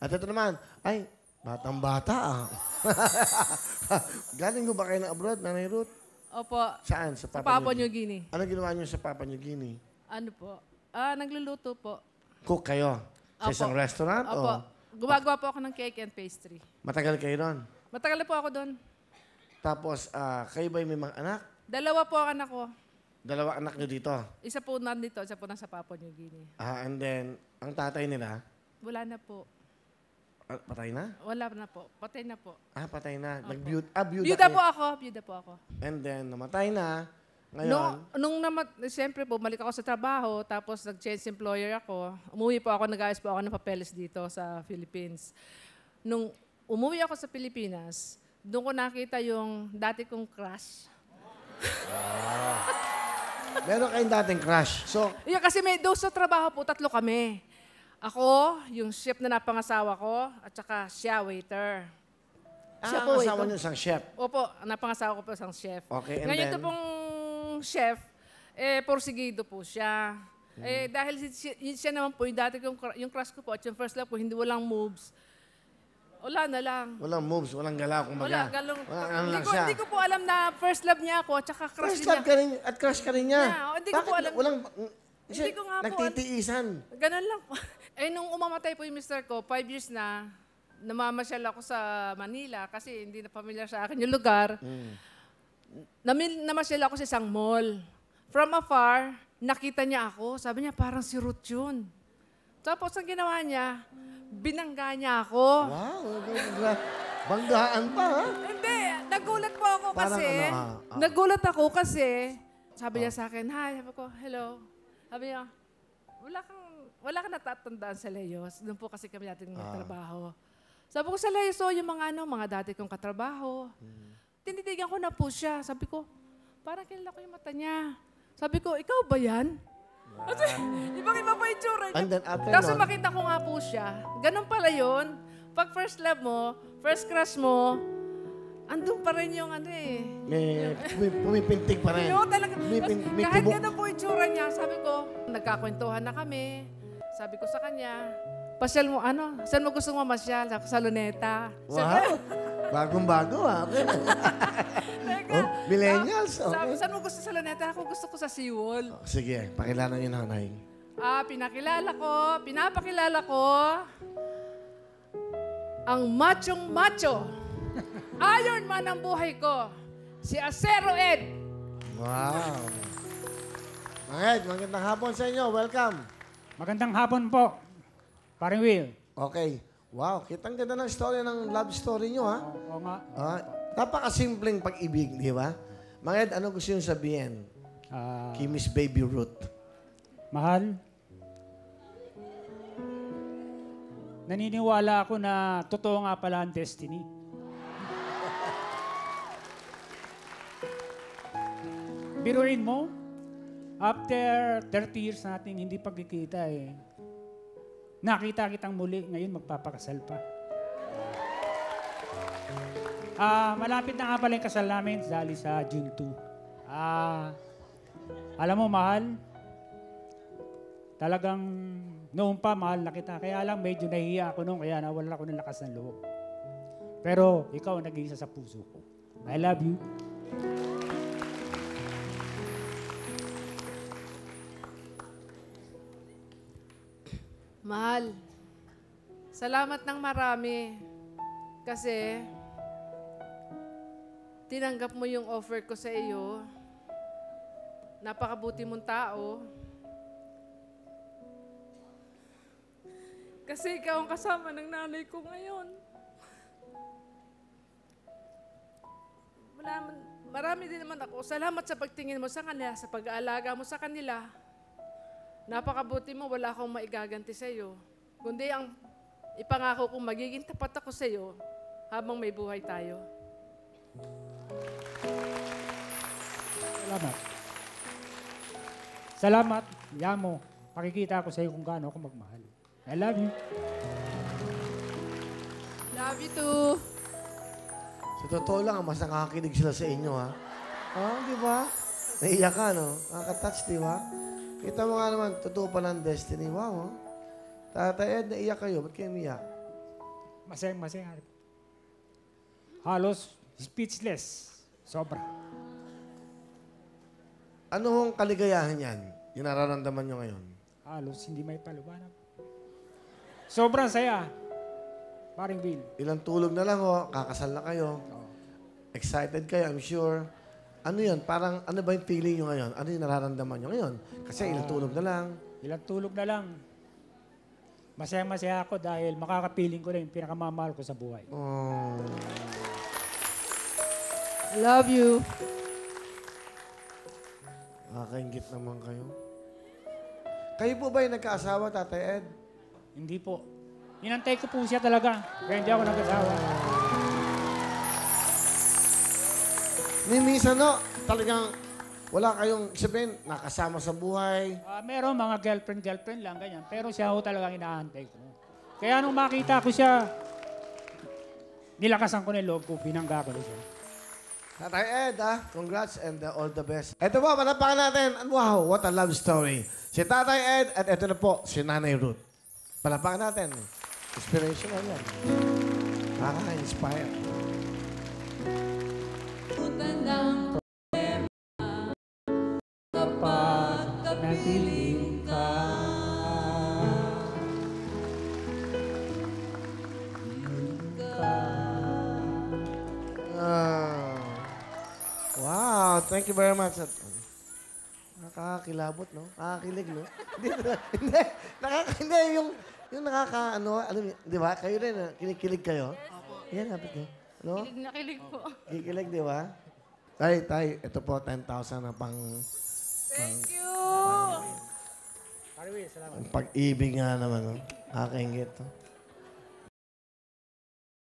At ito naman, ay, batang-bata ah. Galing mo ba kayo ng abroad, Nanay Ruth? Opo. Saan? Sa Sa Papua Papua New New Guinea. Ano ginawa niyo sa Papua New Guinea? Ano po? Nagluluto po. Cook kayo? Sa Opo. isang restaurant? Opo. O Gumagawa po ako ng cake and pastry. matagal kayo ron? Matagal na po ako doon. Tapos, kayo ba may mga anak? Dalawa po ang anak ko. Dalawa anak niyo dito? Isa po nandito, isa po nasa Papua New Guinea. And then, ang tatay nila, Wala na po. patay na? Wala na po. Patay na po. Patay na. Opo. Byuda Byuda kayo. po ako. Byuda po ako. And then, namatay na. Ngayon, Siyempre po, balik ako sa trabaho, tapos nag-change employer ako. Umuwi po ako, nag-ayos po ako ng papeles dito sa Philippines. Nung umuwi ako sa Pilipinas, doon ko nakita yung dati kong crush. meron kayong dating crush. So, Yun, kasi may doon sa trabaho po, tatlo kami. Ako, yung chef na napangasawa ko, at saka siya, waiter. Siya po, asawa waiter. niyo isang chef. Opo, napangasawa ko po isang chef. Okay, and Ngayon then? ito pong chef, porsigido po siya. Dahil siya naman po, yung crush ko po, at yung first love ko, hindi walang moves. Wala na lang. Walang moves, walang galaw, kumbaga. Wala, galong. Ano lang siya. Hindi ko po alam na first love niya ako, at saka crush First niya. love ka rin, at crush ka rin niya. Yeah, hindi ko po alam. Walang, Hindi ko nga po nagtitiisan. Ganun lang po. Nung umamatay po yung mister ko, 5 years na, namamasyal ako sa Manila kasi hindi na familiar sa akin yung lugar. Namasyal ako sa isang mall. From afar, nakita niya ako. Sabi niya, parang si Ruth yun. Tapos ang ginawa niya, binangga niya ako. Wow, banggaan pa, ha? Hindi, nagulat po ako Parang kasi. ano, Nagulat ako kasi, sabi niya sa akin, hi, sabi ko, hello. Sabi niya, wala kang natatandaan sa Leos. Doon po kasi kami natin nagtrabaho. Sabi ko sa Leos, yung mga dati kong katrabaho. Tinitigan ko na po siya. Sabi ko, parang kilala ko yung mata niya. Sabi ko, ikaw ba yan? Kasi, ibang-iba pa yung tsura niya. And then after Kaso nun, makita ko nga po siya. Ganun pala yun. Pag first love mo, first crush mo, andun pa rin yung may pumipintig pa rin. Oo, talaga. May Kahit kubo. ganun po yung tsura niya, sabi ko, nagkakwentuhan na kami. Sabi ko sa kanya, pasyal mo, saan mo gusto mo masyal? Sa Luneta. Wow, bagong-bago, ha? Teka, Millennials, sabi, okay. saan mo gusto sa Luneta? Ako gusto ko sa Seawall. Sige, pakilala niyo nanay. Pinapakilala ko, ang machong-macho. Iron Man ang buhay ko. Si Acero Ed. Wow. Mga Ed, magandang hapon sa inyo. Welcome. Magandang hapon po, paring Will. Okay. Wow, kitang ganda ng story ng love story nyo, ha? Oo nga. Napakasimpleng pag-ibig, di ba? Mga Ed, ano gusto nyo sabihin? Kay Miss Baby Ruth. Mahal, naniniwala ako na totoo nga pala ang destiny. Biruin mo, after 30 years nating hindi pagkikita nakita kitang muli, ngayon magpapakasal pa. Malapit na nga pala yung kasal namin, dali sa June 2. Alam mo, mahal, talagang noon pa, mahal na kita. Kaya lang, medyo nahihiya ako noon, kaya nawala ako ng lakas ng loob. Pero ikaw ang nag-iisa sa puso ko. I love you. Mahal, salamat ng marami. Kasi, tinanggap mo yung offer ko sa iyo. Napakabuti mong tao. Kasi ikaw ang kasama ng nanay ko ngayon. Marami din naman ako. Salamat sa pagtingin mo sa kanila, sa pag-aalaga mo sa kanila. Napakabuti mo, wala akong maigaganti sa iyo. Kundi ang ipangako kong magiging tapat ako sa iyo habang may buhay tayo. Salamat. Salamat, Yamo. Pakikita ko sa iyo kung gaano ako magmahal. I love you. Love you too. Sa totoo lang, mas nakakakinig sila sa inyo, ha? Di ba? Naiyak ka, no? Nakaka-touch, di ba? Kita mo nga naman, totoo pa ng destiny. Wow, ha? Tatay Ed, naiyak kayo. Ba't kayo umiyak? Masayang-masaya. Halos speechless. Sobra. Ano hong kaligayahan yan? Yung nararamdaman nyo ngayon? Halos hindi may palubanap. Sobrang saya. Paring Bill. Ilang tulog na lang ho, kakasal na kayo. Oo. Excited kayo, I'm sure. Ano yun? Parang, ano ba yung feeling nyo ngayon? Ano yung nararamdaman nyo ngayon? Kasi ilang tulog na lang. Ilang tulog na lang. Masayang-masaya ako dahil makakapiling ko na yung pinakamamahal ko sa buhay. Oh. I love you. Nakakaingit naman kayo. Kayo po ba yung nagkaasawa, Tatay Ed? Hindi po. Inantay ko po siya talaga. Kaya hindi ako nag-asawa. Ni minsan, no, talagang wala kayong sabihin, nakasama sa buhay. Meron mga girlfriend lang, ganyan. Pero siya ho talagang inaantay ko. Kaya nung makita ko siya, nilakasan ko na yung loob ko, binangga ko na siya. Tatay Ed, congrats and all the best. Ito po, panapakan natin. Wow, what a love story. Si Tatay Ed at ito na po, si Nanay Ruth. Panapakan natin. Inspirational yan. Nakaka-inspire. Kapag nagiling ka, Wow, thank you very much. Nakakakilabot, no? Nakakakilig, no? Hindi, hindi, yung ano, di ba? Kayo rin, kinikilig kayo? Yan, dapat niyo. No? Kilig na kilig po. Kikilig, di ba? Tay, ito po, 10,000 na pang Thank you. Pariwi, salamat. pag-ibig nga naman, no? Nakakaingit, no?